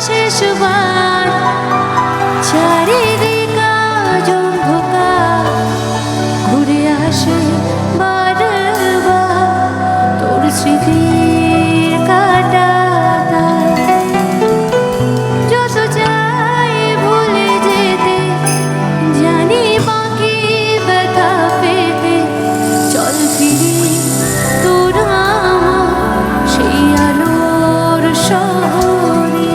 শেষবার চারিদিক আজ অন্ধকার ঘুরে আসে বারবার তোর স্মৃতির কাটা যত চাই ভুলে যেতে জানি বাকি ব্যথা পেতে চল ফিরি তোর আমার সেই আলোর শহরে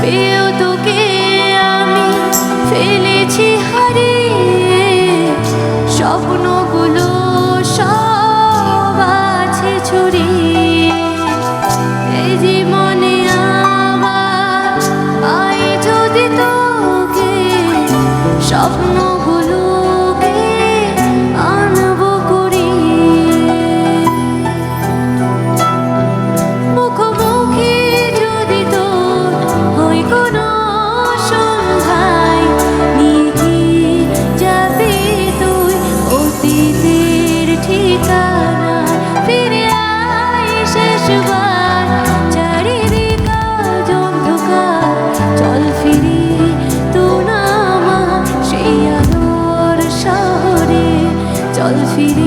পেয়েও তোকে আমি ফেলেছি হারিয়ে স্বপ্নগুলো সব আছে ছড়িয়ে এই জীবনে আবার পাই যদি তোকে স্বপ্নগুলোকে আনবো কুড়িয়ে মুখোমুখি যদি তোর হয় কোনো সন্ধ্যায় নিয়ে কি যাবি তুই অতীতের ঠিকানা ফিরে আয় শেষবার চারিদিক আজ অন্ধকার চল ফিরি তোর আমার সেই আলোর শহরে চল ফিরি